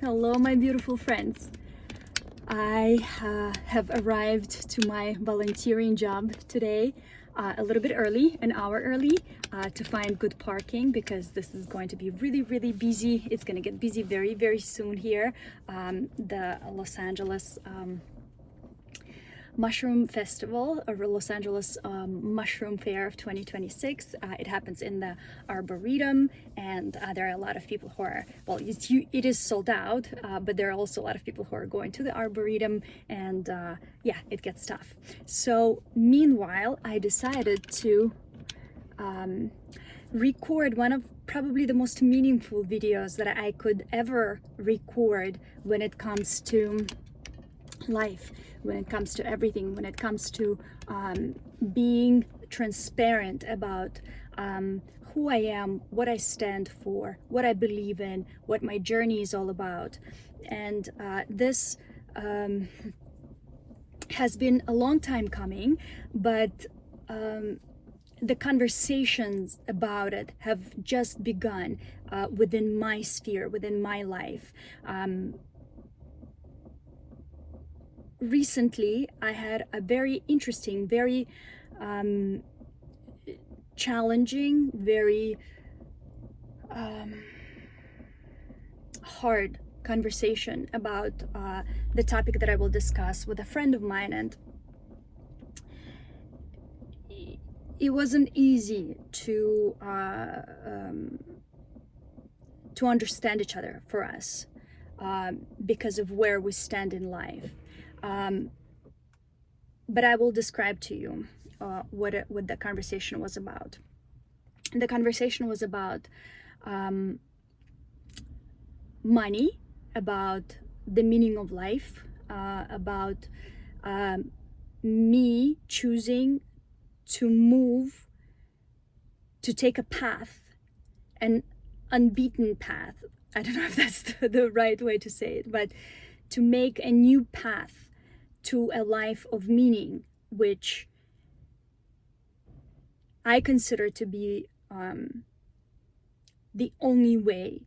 Hello, my beautiful friends. I have arrived to my volunteering job today a little bit early, an hour early, to find good parking because this is going to be really, really busy. It's going to get busy very, very soon here. The Los Angeles Mushroom Festival, or Los Angeles Mushroom Fair of 2026. It happens in the Arboretum, and there are a lot of people who are, well, it is sold out, but there are also a lot of people who are going to the Arboretum, and yeah, it gets tough. So meanwhile, I decided to record one of probably the most meaningful videos that I could ever record when it comes to life, when it comes to everything, when it comes to being transparent about who I am, what I stand for, what I believe in, what my journey is all about. And this has been a long time coming, but the conversations about it have just begun within my sphere, within my life. Recently, I had a very interesting, very challenging, very hard conversation about the topic that I will discuss with a friend of mine, and it wasn't easy to understand each other for us because of where we stand in life. But I will describe to you what the conversation was about. The conversation was about money, about the meaning of life, about me choosing to move, to take a path, an unbeaten path. I don't know if that's the right way to say it, but to make a new path to a life of meaning, which I consider to be the only way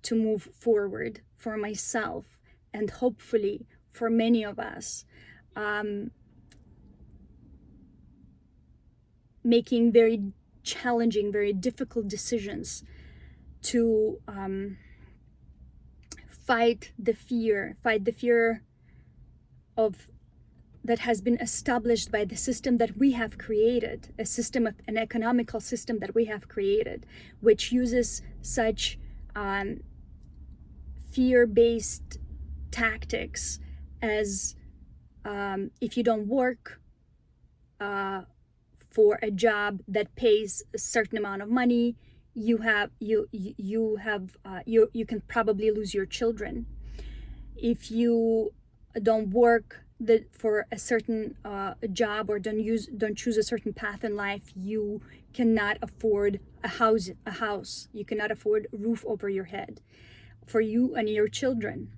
to move forward for myself, and hopefully for many of us, making very challenging, very difficult decisions to fight the fear of that has been established by the system that we have created, an economical system that we have created, which uses such fear-based tactics as if you don't work for a job that pays a certain amount of money, you can probably lose your children. If you don't work for a certain job, or don't choose a certain path in life, you cannot afford a house. You cannot afford a roof over your head for you and your children.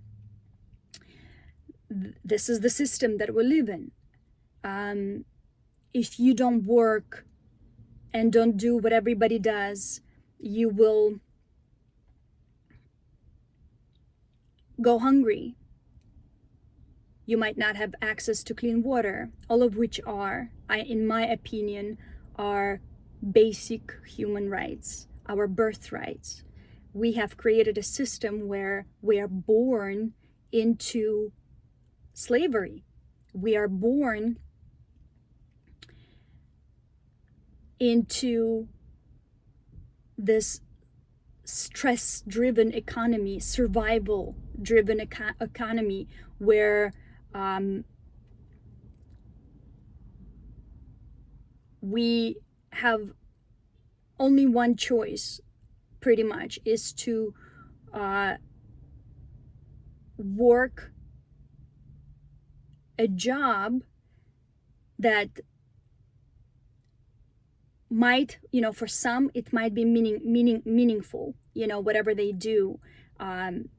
This is the system that we live in. If you don't work and don't do what everybody does, you will go hungry. You might not have access to clean water, all of which are, in my opinion, are basic human rights, our birthrights. We have created a system where we are born into slavery. We are born into this stress-driven economy, survival-driven economy, where we have only one choice, pretty much, is to work a job that might, for some, it might be meaningful, whatever they do.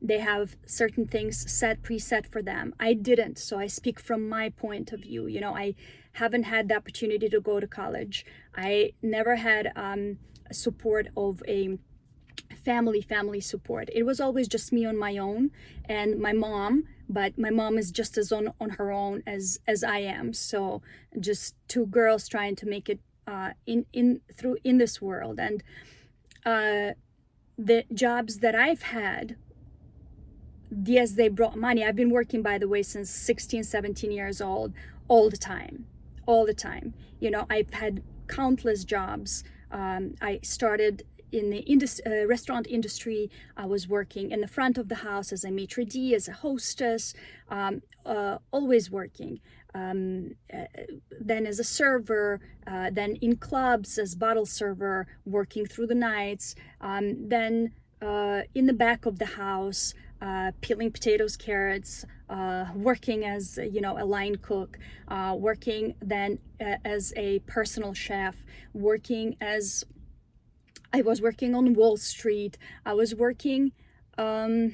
They have certain things preset for them. I didn't, so I speak from my point of view. I haven't had the opportunity to go to college. I never had support of a family support. It was always just me on my own and my mom, but my mom is just as on her own as I am. So just two girls trying to make it in this world. And the jobs that I've had, yes, they brought money. I've been working, by the way, since 16, 17 years old, all the time. I've had countless jobs. I started in the restaurant industry. I was working in the front of the house as a maitre d', as a hostess, always working. Then as a server, then in clubs as bottle server, working through the nights, then in the back of the house, peeling potatoes, carrots, working as a line cook, working then as a personal chef, I was working on Wall Street. I was working, I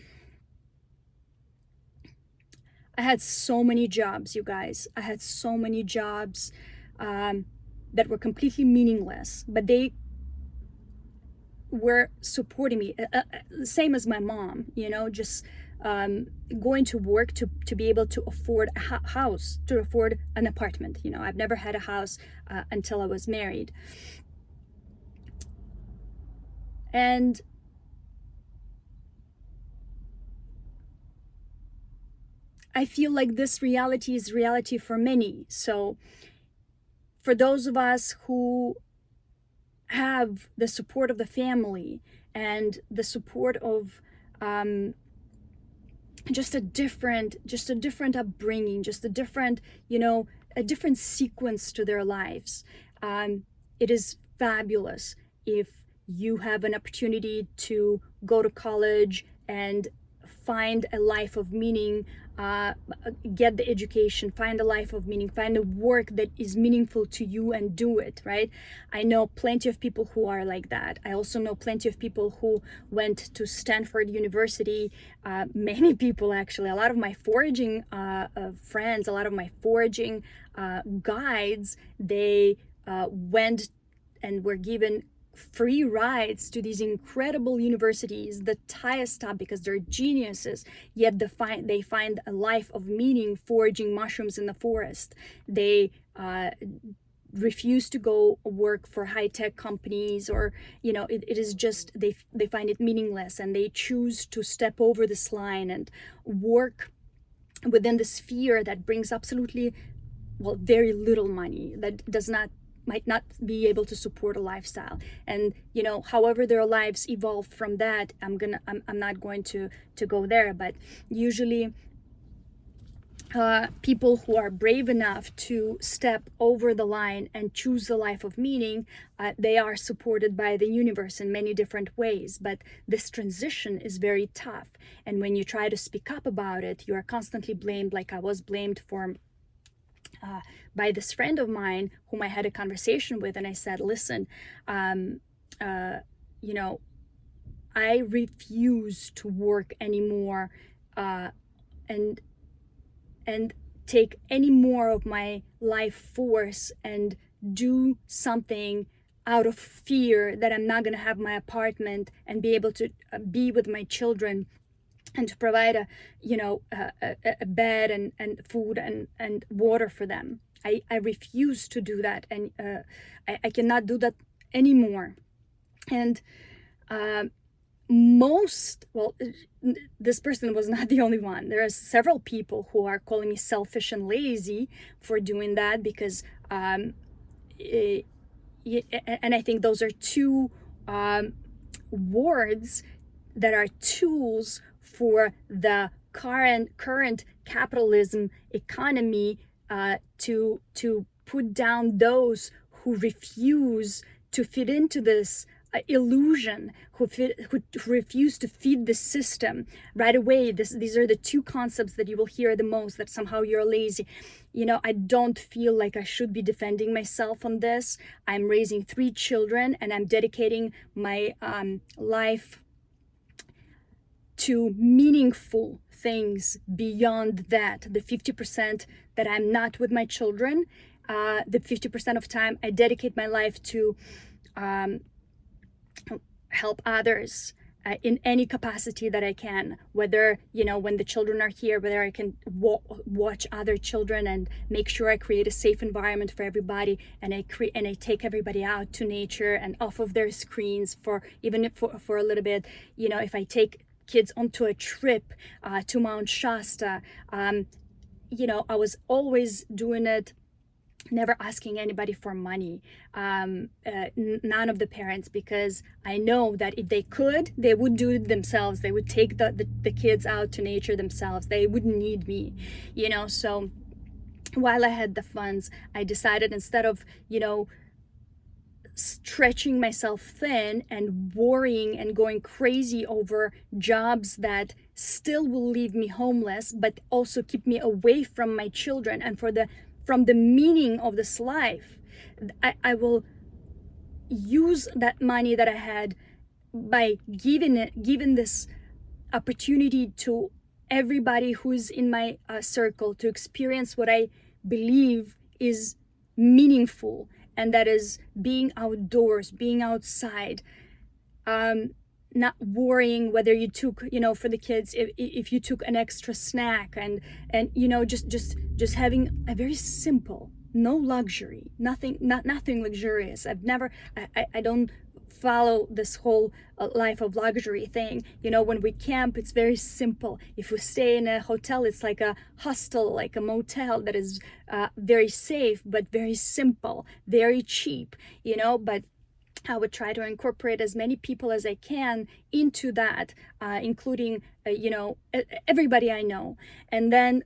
had so many jobs, you guys. I had so many jobs that were completely meaningless, but they were supporting me, same as my mom, just going to work to be able to afford a house, to afford an apartment. I've never had a house until I was married. And I feel like this reality is reality for many. So for those of us who have the support of the family and the support of just a different upbringing, just a different sequence to their lives, it is fabulous if you have an opportunity to go to college and find a life of meaning, get the education, find a life of meaning, find a work that is meaningful to you and do it, right? I know plenty of people who are like that. I also know plenty of people who went to Stanford University. Many people, actually, a lot of my foraging friends, a lot of my foraging guides, they went and were given free rides to these incredible universities, the highest top, because they're geniuses, yet they find a life of meaning foraging mushrooms in the forest. They refuse to go work for high-tech companies, or it is just they find it meaningless, and they choose to step over this line and work within the sphere that brings absolutely, very little money, that might not be able to support a lifestyle. And however their lives evolved from that, I'm not going to go there. But usually people who are brave enough to step over the line and choose the life of meaning, they are supported by the universe in many different ways. But this transition is very tough, and when you try to speak up about it, you are constantly blamed, like I was blamed for by this friend of mine whom I had a conversation with. And I said, listen, I refuse to work anymore and take any more of my life force and do something out of fear that I'm not going to have my apartment and be able to be with my children and to provide a bed and food and water for them. I refuse to do that, and I cannot do that anymore. And this person was not the only one. There are several people who are calling me selfish and lazy for doing that, because and I think those are two words that are tools for the current capitalism economy to put down those who refuse to fit into this illusion, who refuse to feed the system right away. These are the two concepts that you will hear the most, that somehow you're lazy. I don't feel like I should be defending myself on this. I'm raising 3 children, and I'm dedicating my life to meaningful things beyond that. The 50% that I'm not with my children, the 50% of time I dedicate my life to help others, in any capacity that I can, whether, you know, when the children are here, whether I can watch other children and make sure I create a safe environment for everybody, and I take everybody out to nature and off of their screens for even if for a little bit. You know, if I take kids onto a trip to Mount Shasta, you know, I was always doing it, never asking anybody for money, none of the parents, because I know that if they could, they would do it themselves. They would take the kids out to nature themselves. They wouldn't need me, you know. So while I had the funds, I decided, instead of, you know, stretching myself thin and worrying and going crazy over jobs that still will leave me homeless but also keep me away from my children and from the meaning of this life, I will use that money that I had by giving this opportunity to everybody who's in my circle to experience what I believe is meaningful, and that is being outdoors, being outside, not worrying whether you took, you know, for the kids, if you took an extra snack, and you know, just having a very simple, no luxury, nothing luxurious. I don't follow this whole life of luxury thing. You know, when we camp, it's very simple. If we stay in a hotel, it's like a hostel, like a motel that is very safe but very simple, very cheap, you know. But I would try to incorporate as many people as I can into that, including, you know, everybody I know. And then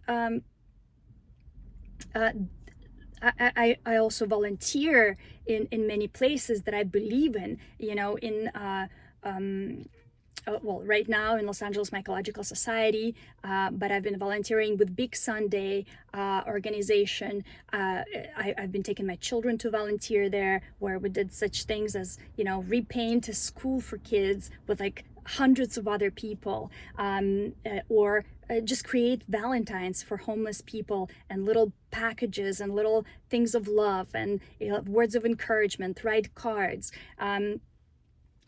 I also volunteer in many places that I believe in, you know, well, right now in Los Angeles Mycological Society, but I've been volunteering with Big Sunday organization. I've been taking my children to volunteer there, where we did such things as, you know, repaint a school for kids with like hundreds of other people, or just create Valentines for homeless people, and little packages and little things of love, and, you know, words of encouragement, write cards.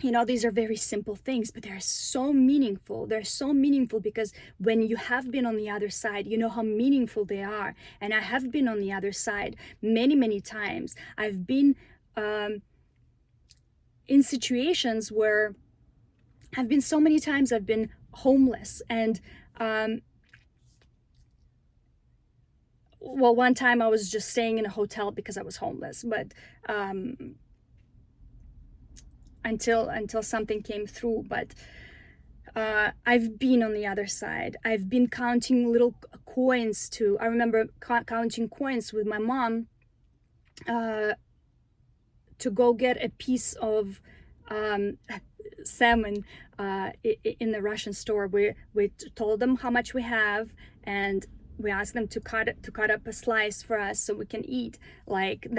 You know, these are very simple things, but they're so meaningful. They're so meaningful because when you have been on the other side, you know how meaningful they are. And I have been on the other side many, many times. I've been in situations where I've been so many times I've been homeless. And well, one time I was just staying in a hotel because I was homeless, but until something came through. But I've been on the other side. I've been counting little coins too. I remember counting coins with my mom to go get a piece of salmon in the Russian store. We told them how much we have, and we asked them to cut up a slice for us so we can eat. Like,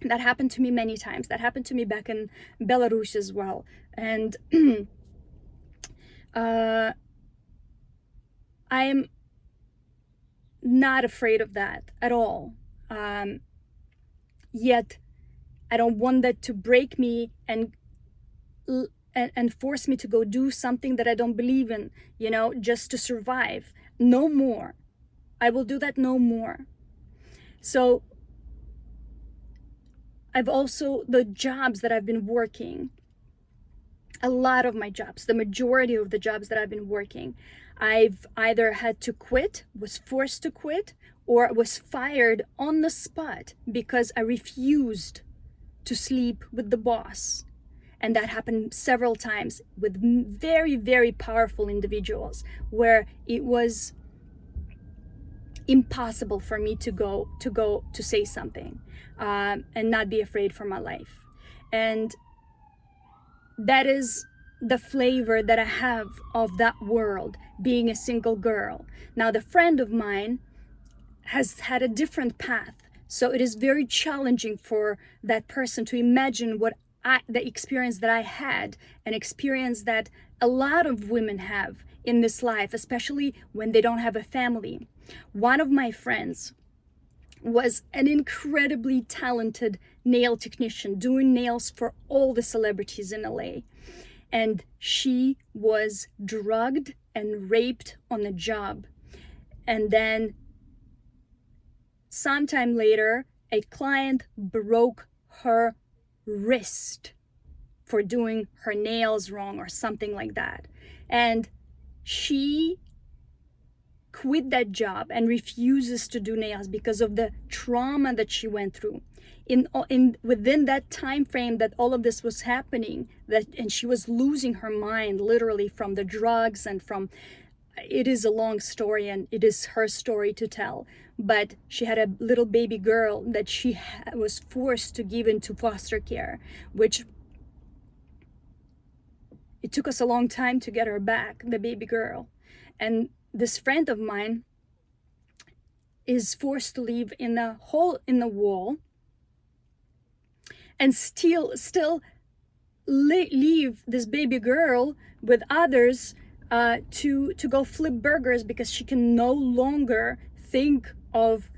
that happened to me many times. That happened to me back in Belarus as well. And I am not afraid of that at all. Yet I don't want that to break me and force me to go do something that I don't believe in, you know, just to survive. No more. I will do that no more. So I've also, the jobs that I've been working, a lot of my jobs, the majority of the jobs that I've been working, I've either had to quit, was forced to quit, or was fired on the spot because I refused to sleep with the boss. And that happened several times with very, very powerful individuals, where it was impossible for me to go to say something and not be afraid for my life. And that is the flavor that I have of that world, being a single girl. Now, the friend of mine has had a different path, so it is very challenging for that person to imagine the experience that I had, an experience that a lot of women have in this life, especially when they don't have a family. One of my friends was an incredibly talented nail technician, doing nails for all the celebrities in LA. and she was drugged and raped on the job. And then sometime later, a client broke her wrist for doing her nails wrong or something like that. And she quit that job and refuses to do nails because of the trauma that she went through. Within that time frame that all of this was happening, and she was losing her mind literally from the drugs and from, it is a long story and it is her story to tell, but she had a little baby girl that she was forced to give into foster care, which it took us a long time to get her back, the baby girl. And this friend of mine is forced to live in a hole in the wall and still leave this baby girl with others to go flip burgers because she can no longer think of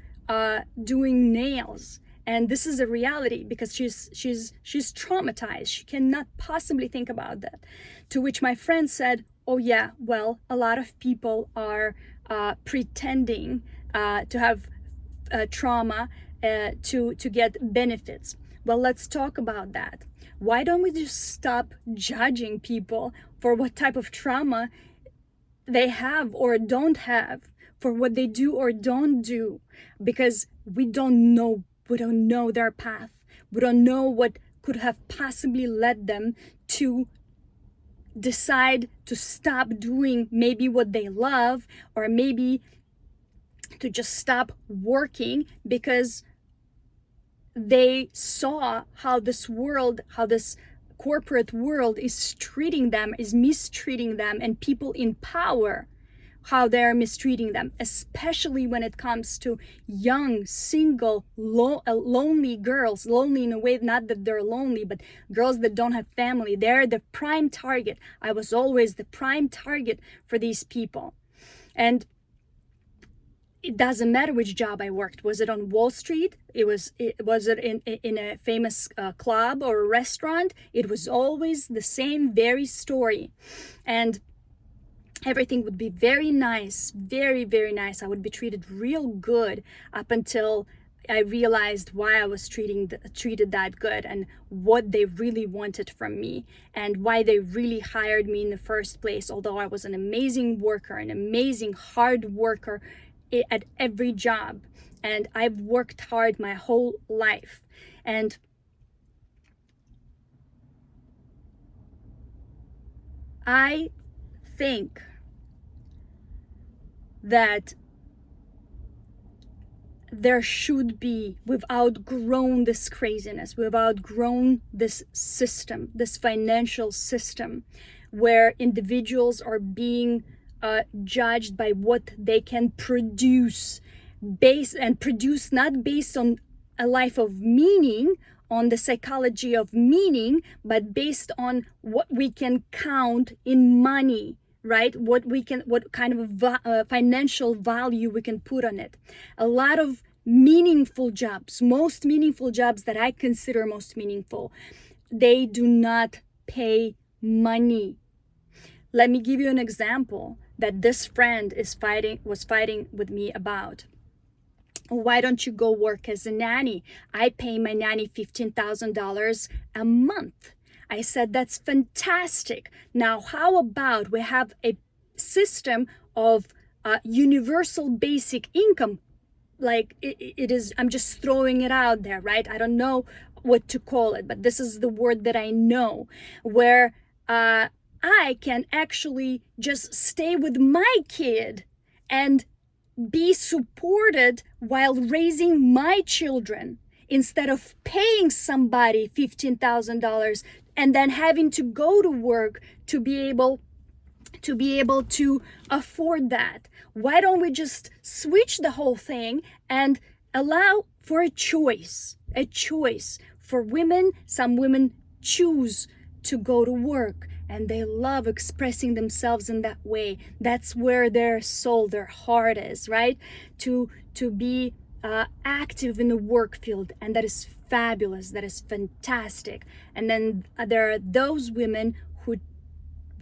doing nails. And this is a reality because she's traumatized. She cannot possibly think about that. To which my friend said, oh yeah, well, a lot of people are pretending to have trauma to get benefits. Well, let's talk about that. Why don't we just stop judging people for what type of trauma they have or don't have, for what they do or don't do? Because we don't know their path. We don't know what could have possibly led them to decide to stop doing maybe what they love, or maybe to just stop working because they saw how this corporate world is treating them, is mistreating them, and people in power, how they're mistreating them, especially when it comes to young, single, lonely girls. Lonely in a way, not that they're lonely, but girls that don't have family. They're the prime target. I was always the prime target for these people. And it doesn't matter which job I worked. Was it on Wall Street? Was it in a famous club or a restaurant? It was always the same very story. And everything would be very nice, very, very nice. I would be treated real good up until I realized why I was treated that good and what they really wanted from me and why they really hired me in the first place. Although I was an amazing worker, an amazing hard worker at every job, and I've worked hard my whole life. And I think that there should be, we've outgrown this craziness, we've outgrown this system, this financial system where individuals are being judged by what they can produce, not based on a life of meaning, on the psychology of meaning, but based on what we can count in money, right? What kind of financial value we can put on it. A lot of meaningful jobs, most meaningful jobs that I consider most meaningful, they do not pay money. Let me give you an example that this friend was fighting with me about. Why don't you go work as a nanny? I pay my nanny $15,000 a month. I said, that's fantastic. Now, how about we have a system of universal basic income? Like it is, I'm just throwing it out there, right? I don't know what to call it, but this is the word that I know, where I can actually just stay with my kid and be supported while raising my children, instead of paying somebody $15,000 and then having to go to work to be able to afford that. Why don't we just switch the whole thing and allow for a choice for women? Some women choose to go to work and they love expressing themselves in that way. That's where their soul, their heart is, right? To be active in the work field, and that is fabulous, that is fantastic. And then there are those women who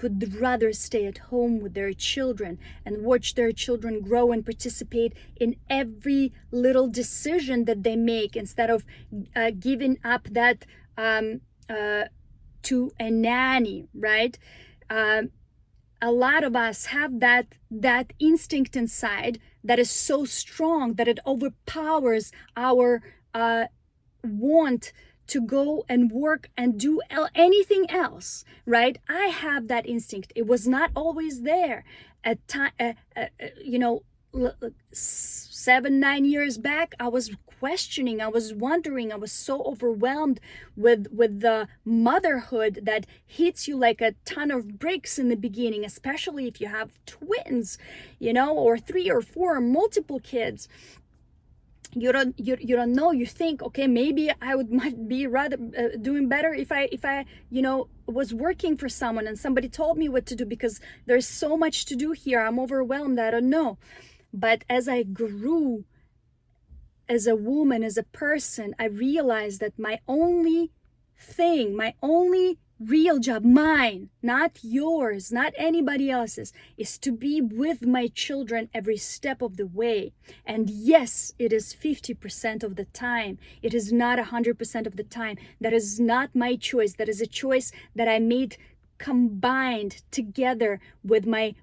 would rather stay at home with their children and watch their children grow and participate in every little decision that they make, instead of giving up that to a nanny, right? A lot of us have that instinct inside that is so strong that it overpowers our want to go and work and do anything else, right? I have that instinct. It was not always there at time. 7-9 years back, I was questioning, I was wondering, I was so overwhelmed with the motherhood that hits you like a ton of bricks in the beginning, especially if you have twins, or 3 or 4 or multiple kids. You don't know. You think, okay, maybe I might be rather doing better if I was working for someone and somebody told me what to do, because there's so much to do here. I'm overwhelmed. I don't know. But as I grew as a woman, as a person, I realized that my only real job, mine, not yours, not anybody else's, is to be with my children every step of the way. And yes, it is 50% of the time. It is not 100% of the time. That is not my choice. That is a choice that I made combined together with my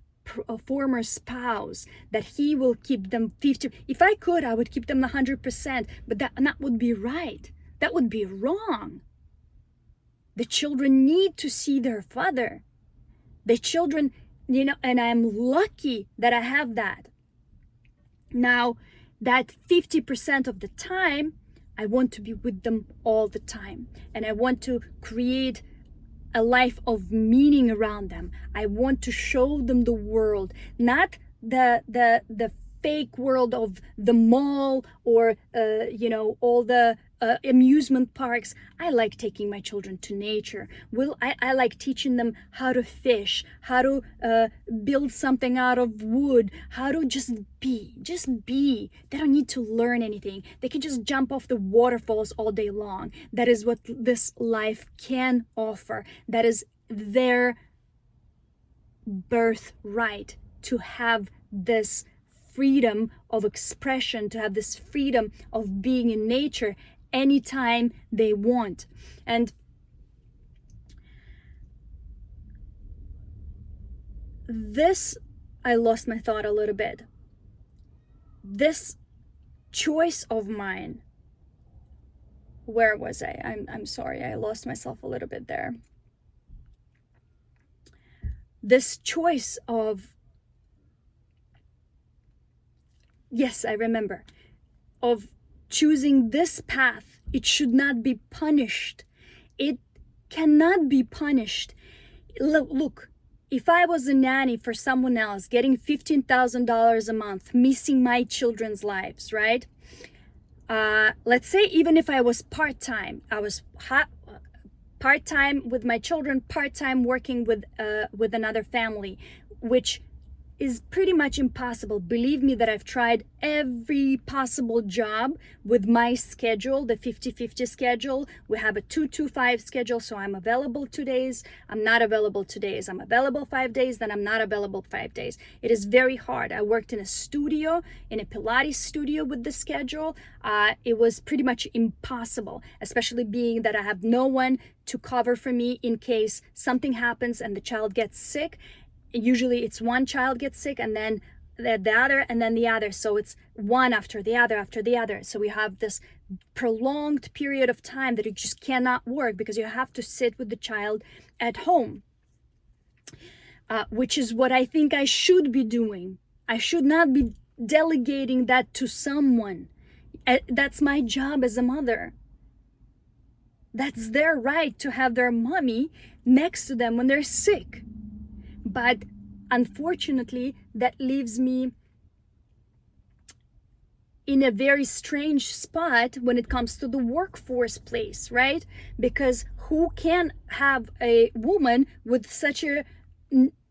former spouse, that he will keep them 50. If I could, I would keep them 100%, but that would be right. That would be wrong. The children need to see their father. The children, and I'm lucky that I have that. Now, that 50% of the time, I want to be with them all the time. And I want to create a life of meaning around them. I want to show them the world, not the fake world of the mall or all the amusement parks. I like taking my children to nature. I like teaching them how to fish, how to build something out of wood, how to just be. They don't need to learn anything. They can just jump off the waterfalls all day long. That is what this life can offer. That is their birthright, to have this freedom of expression, to have this freedom of being in nature anytime they want. And this, I lost my thought a little bit. This choice of mine, where was I? I'm sorry, I lost myself a little bit there. This choice of, yes, I remember, of choosing this path. It should not be punished. It cannot be punished. Look, if I was a nanny for someone else, getting $15,000 a month, missing my children's lives, right? Let's say even if I was part-time, I was part-time with my children, part-time working with another family, which is pretty much impossible. Believe me that I've tried every possible job with my schedule, the 50-50 schedule. We have a 2-2-5 schedule, so I'm available 2 days, I'm not available 2 days, I'm available 5 days, then I'm not available 5 days. It is very hard. I worked in a studio, in a Pilates studio with the schedule. It was pretty much impossible, especially being that I have no one to cover for me in case something happens and the child gets sick. Usually it's one child gets sick and then the other and then the other. So it's one after the other. So we have this prolonged period of time that you just cannot work because you have to sit with the child at home, which is what I think I should be doing. I should not be delegating that to someone. That's my job as a mother. That's their right to have their mommy next to them when they're sick. But unfortunately, that leaves me in a very strange spot when it comes to the workforce place, right? Because who can have a woman with such a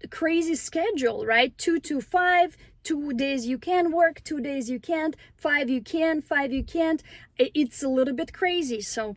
crazy schedule, right? 2-2-5, 2 days you can work, 2 days you can't, 5 you can, 5 you can't. It's a little bit crazy. So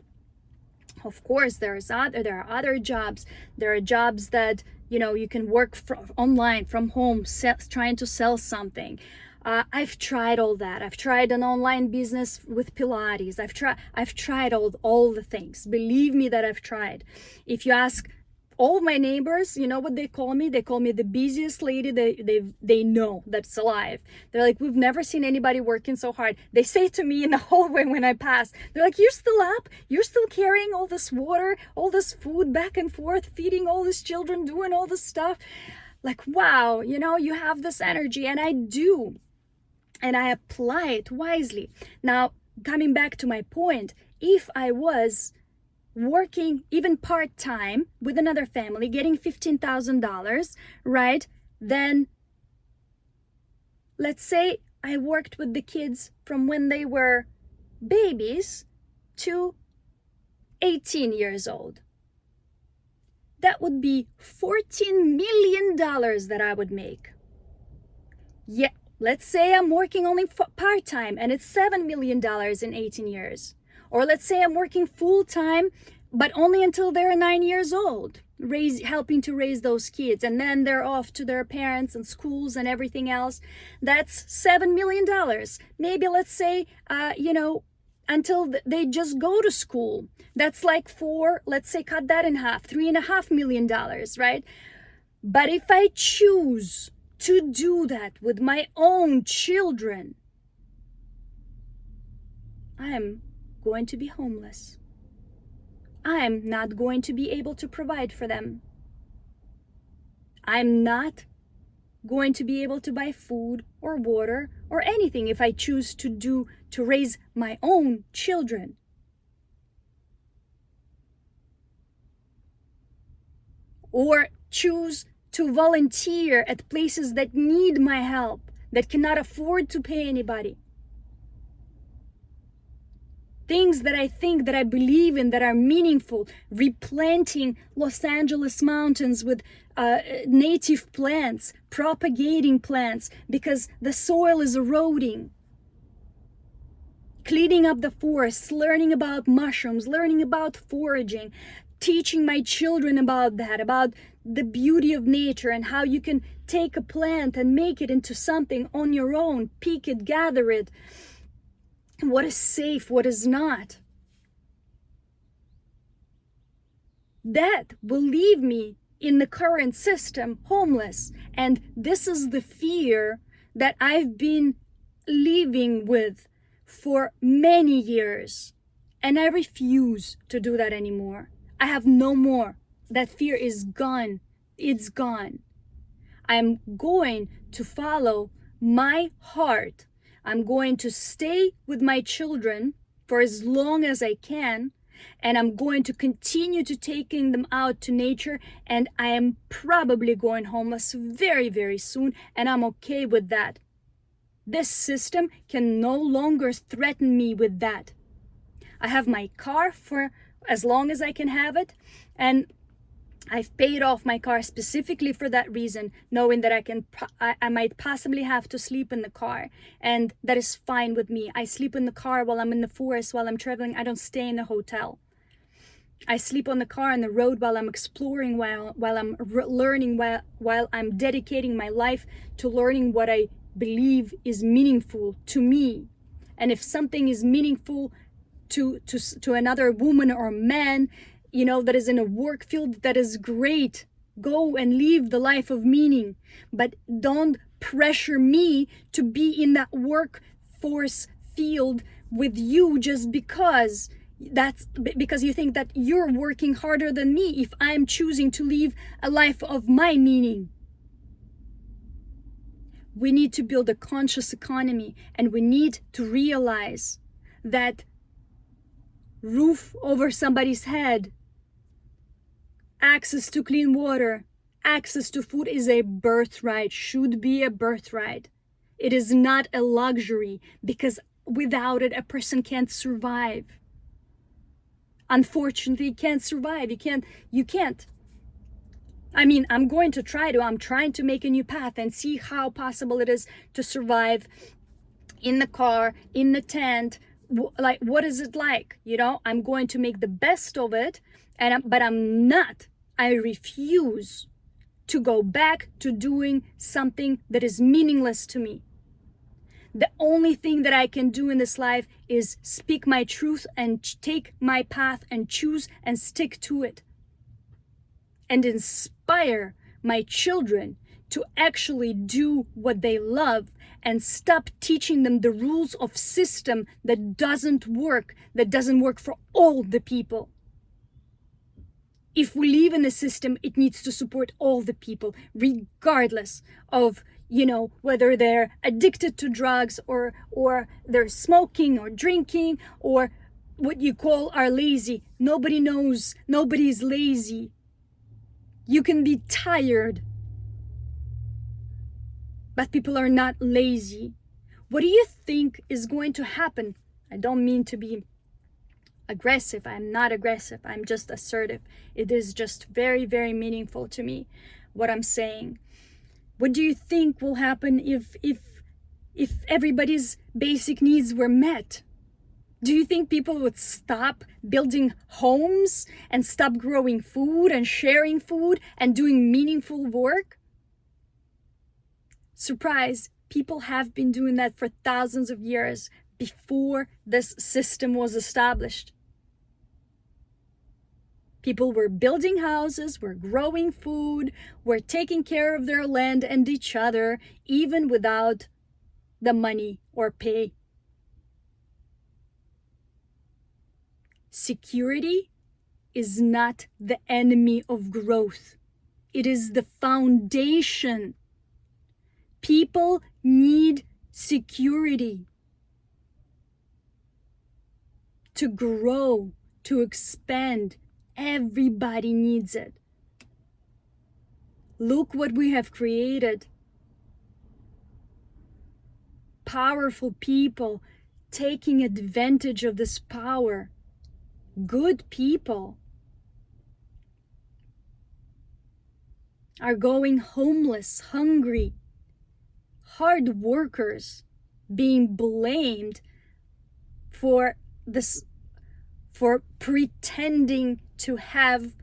of course there are other jobs. There are jobs that you can work online from home, trying to sell something. I've tried all that. I've tried an online business with Pilates. I've tried all the things. Believe me that I've tried. If you ask all my neighbors, you know what they call me? They call me the busiest lady they know that's alive. They're like, we've never seen anybody working so hard. They say to me in the hallway when I pass, they're like, you're still up? You're still carrying all this water, all this food back and forth, feeding all these children, doing all this stuff. Like, wow, you have this energy, and I do. And I apply it wisely. Now, coming back to my point, if I was working even part-time with another family, getting $15,000, right? Then let's say I worked with the kids from when they were babies to 18 years old. That would be $14 million that I would make. Yeah, let's say I'm working only part-time and it's $7 million in 18 years. Or let's say I'm working full-time, but only until they're 9 years old, helping to raise those kids. And then they're off to their parents and schools and everything else. That's $7 million. Maybe let's say, until they just go to school. That's like let's say cut that in half, $3.5 million, right? But if I choose to do that with my own children, I'm going to be homeless. I'm not going to be able to provide for them. I'm not going to be able to buy food or water or anything if I choose to raise my own children. Or choose to volunteer at places that need my help, that cannot afford to pay anybody. Things that I think, that I believe in, that are meaningful, replanting Los Angeles mountains with native plants, propagating plants because the soil is eroding, cleaning up the forests, learning about mushrooms, learning about foraging, teaching my children about that, about the beauty of nature and how you can take a plant and make it into something on your own, pick it, gather it. What is safe, what is not. That will leave me in the current system homeless. And this is the fear that I've been living with for many years. And I refuse to do that anymore. I have no more. That fear is gone. It's gone. I'm going to follow my heart. I'm going to stay with my children for as long as I can, and I'm going to continue to taking them out to nature, and I am probably going homeless very, very soon, and I'm okay with that. This system can no longer threaten me with that. I have my car for as long as I can have it, and I've paid off my car specifically for that reason, knowing that I might possibly have to sleep in the car, and that is fine with me. I sleep in the car while I'm in the forest, while I'm traveling. I don't stay in a hotel. I sleep on the car on the road while I'm exploring, while I'm learning, while I'm dedicating my life to learning what I believe is meaningful to me. And if something is meaningful to another woman or man, that is in a work field, that is great. Go and live the life of meaning, but don't pressure me to be in that workforce field with you just because you think that you're working harder than me if I'm choosing to live a life of my meaning. We need to build a conscious economy, and we need to realize that roof over somebody's head, access to clean water, access to food is a birthright, should be a birthright. It is not a luxury, because without it, a person can't survive. Unfortunately, you can't survive. You can't. I mean, I'm trying to make a new path and see how possible it is to survive in the car, in the tent. Like, what is it like? I'm going to make the best of it, but I'm not. I refuse to go back to doing something that is meaningless to me. The only thing that I can do in this life is speak my truth and take my path and choose and stick to it. And inspire my children to actually do what they love and stop teaching them the rules of system that doesn't work for all the people. If we live in a system, it needs to support all the people, regardless of, whether they're addicted to drugs or they're smoking or drinking or what you call are lazy. Nobody knows. Nobody's lazy. You can be tired, but people are not lazy. What do you think is going to happen? I don't mean to be aggressive. I'm not aggressive. I'm just assertive. It is just very, very meaningful to me what I'm saying. What do you think will happen if everybody's basic needs were met? Do you think people would stop building homes and stop growing food and sharing food and doing meaningful work? Surprise, people have been doing that for thousands of years before this system was established. People were building houses, were growing food, were taking care of their land and each other, even without the money or pay. Security is not the enemy of growth. It is the foundation. People need security to grow, to expand. Everybody needs it. Look what we have created. Powerful people taking advantage of this power. Good people are going homeless, hungry. Hard workers being blamed for pretending to have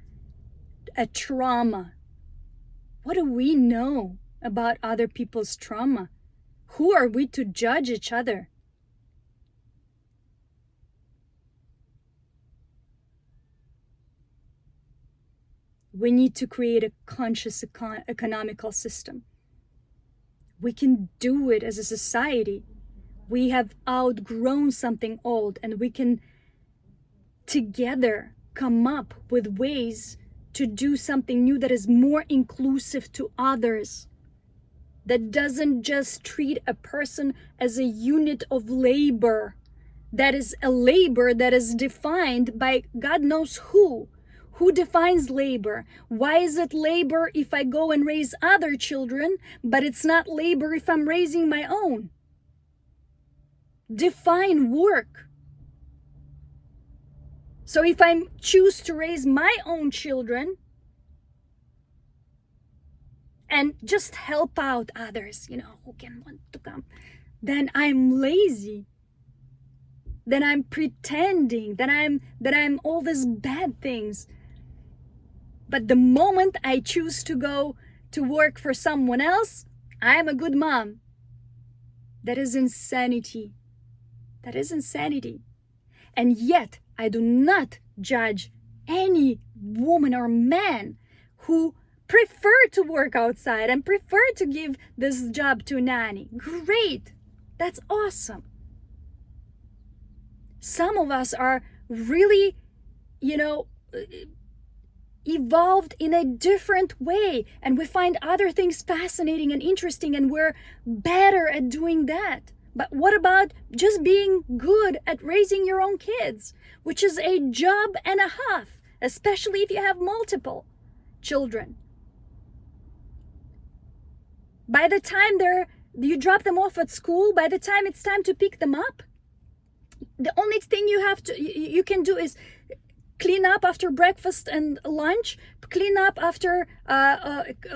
a trauma. What do we know about other people's trauma? Who are we to judge each other? We need to create a conscious economical system. We can do it as a society. We have outgrown something old, and we can together come up with ways to do something new that is more inclusive to others, that doesn't just treat a person as a unit of labor, that is a labor that is defined by God knows who. Who defines labor? Why is it labor if I go and raise other children, but it's not labor if I'm raising my own? Define work. So if I choose to raise my own children and just help out others, who can want to come, then I'm lazy. Then I'm pretending that I'm all these bad things. But the moment I choose to go to work for someone else, I'm a good mom. That is insanity. That is insanity. And yet, I do not judge any woman or man who prefer to work outside and prefer to give this job to a nanny. Great. That's awesome. Some of us are really, evolved in a different way, and we find other things fascinating and interesting, and we're better at doing that. But what about just being good at raising your own kids, which is a job and a half, especially if you have multiple children? By the time you drop them off at school, by the time it's time to pick them up, the only thing you can do is clean up after breakfast and lunch, clean up after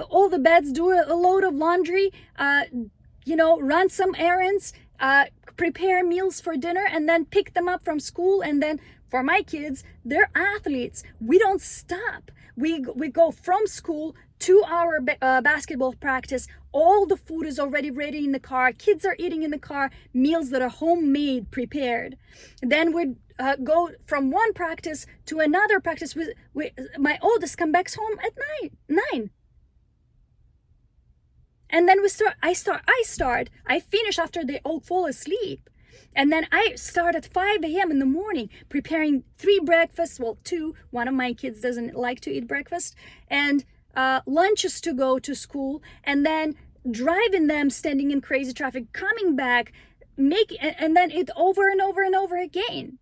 all the beds, do a load of laundry, run some errands, prepare meals for dinner, and then pick them up from school. And then for my kids, they're athletes. We don't stop. We go from school to our basketball practice. All the food is already ready in the car. Kids are eating in the car, meals that are homemade, prepared. Then we go from one practice to another practice. My oldest come back home at 9. And then I finish after they all fall asleep. And then I start at 5 a.m. in the morning preparing 3 breakfasts, well, 2. One of my kids doesn't like to eat breakfast, and lunches to go to school, and then driving them, standing in crazy traffic, coming back, and then it over and over and over again.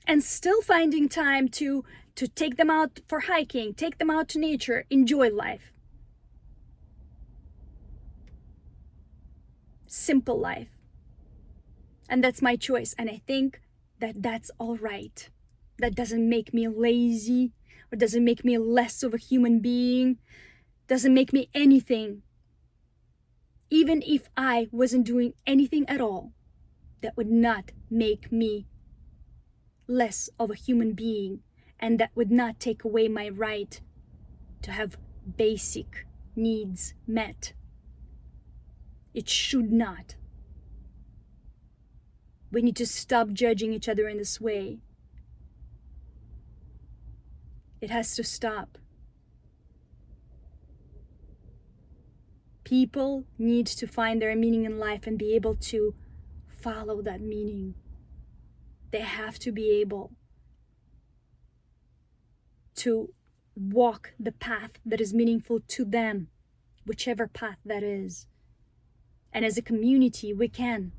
And still finding time to take them out for hiking, take them out to nature, enjoy life. Simple life. And that's my choice. And I think that that's all right. That doesn't make me lazy, or doesn't make me less of a human being, doesn't make me anything. Even if I wasn't doing anything at all, that would not make me less of a human being, and that would not take away my right to have basic needs met. It should not. We need to stop judging each other in this way. It has to stop. People need to find their meaning in life and be able to follow that meaning. They have to be able to walk the path that is meaningful to them, whichever path that is. And as a community, we can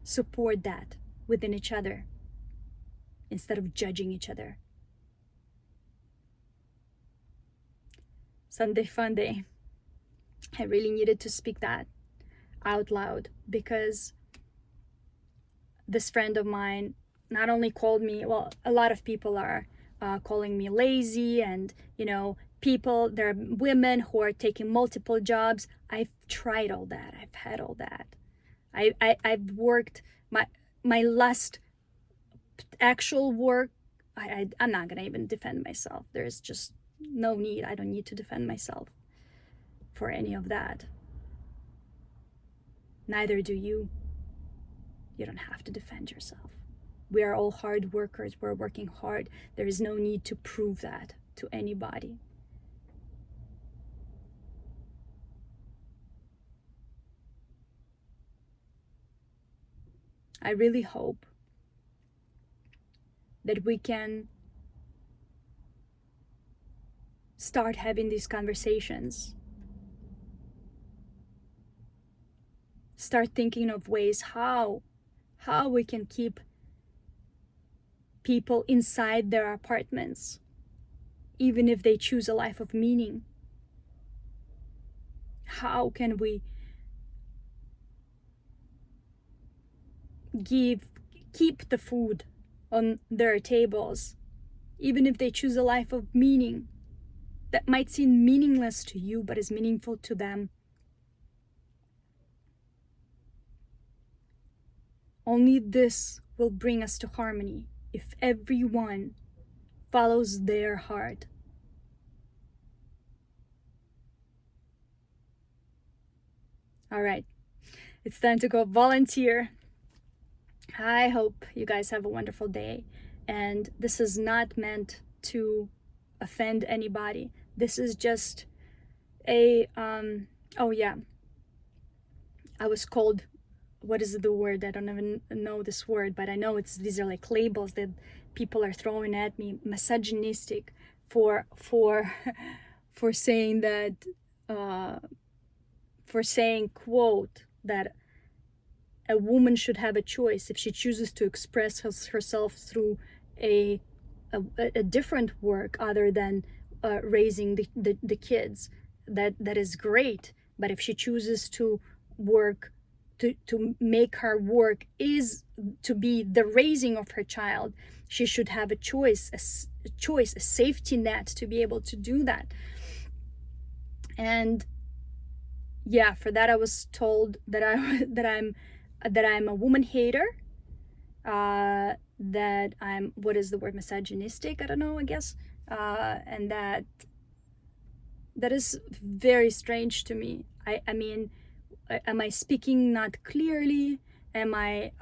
support that within each other instead of judging each other. Sunday fun day. I really needed to speak that out loud, because this friend of mine not only called me, well, a lot of people are calling me lazy, and there are women who are taking multiple jobs. I've tried all that. I've had all that. I've worked my last actual work. I'm not gonna even defend myself. There's just no need. I don't need to defend myself for any of that. Neither do you. You don't have to defend yourself. We are all hard workers. We're working hard. There is no need to prove that to anybody. I really hope that we can start having these conversations. Start thinking of ways how we can keep people inside their apartments, even if they choose a life of meaning. How can we keep the food on their tables, even if they choose a life of meaning that might seem meaningless to you but is meaningful to them? Only this will bring us to harmony, if everyone follows their heart. All right, it's time to go volunteer. I hope you guys have a wonderful day. And this is not meant to offend anybody. This is just I was called, what is the word? I don't even know this word, but I know these are like labels that people are throwing at me. Misogynistic for saying that, for saying, quote, that a woman should have a choice if she chooses to express herself through a different work other than raising the kids. That is great. But if she chooses to work, to make her work is to be the raising of her child, she should have a choice, a safety net to be able to do that. And yeah, for that I was told that I'm a woman hater, that I'm, what is the word, misogynistic, I don't know, I guess, and that is very strange to me. I mean, am I speaking not clearly? Am I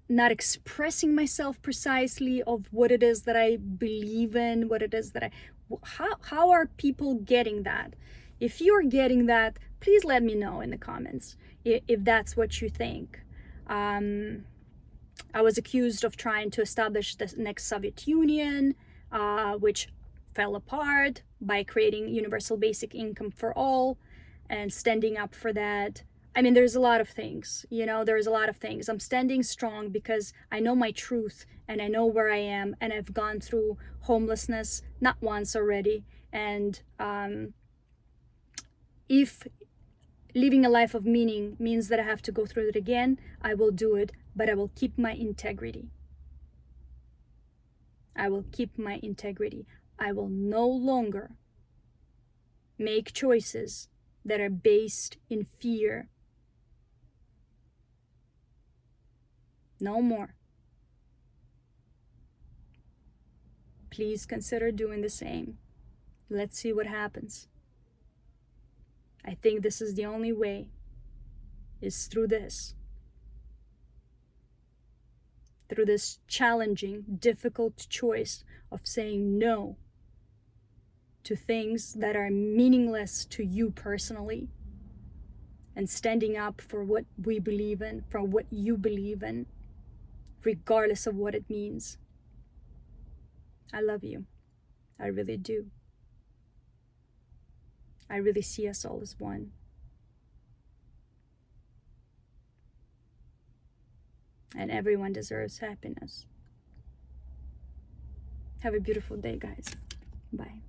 not expressing myself precisely of what it is that I believe in, what it is that how are people getting that? If you're getting that, please let me know in the comments if that's what you think. I was accused of trying to establish the next Soviet Union, which fell apart by creating universal basic income for all and standing up for that. I mean, there's a lot of things, there's a lot of things. I'm standing strong because I know my truth and I know where I am, and I've gone through homelessness not once already. And if living a life of meaning means that I have to go through it again, I will do it, but I will keep my integrity. I will keep my integrity. I will no longer make choices that are based in fear. No more. Please consider doing the same. Let's see what happens. I think this is the only way, is through this challenging, difficult choice of saying no to things that are meaningless to you personally, and standing up for what we believe in, for what you believe in, regardless of what it means. I love you. I really do. I really see us all as one. And everyone deserves happiness. Have a beautiful day, guys. Bye.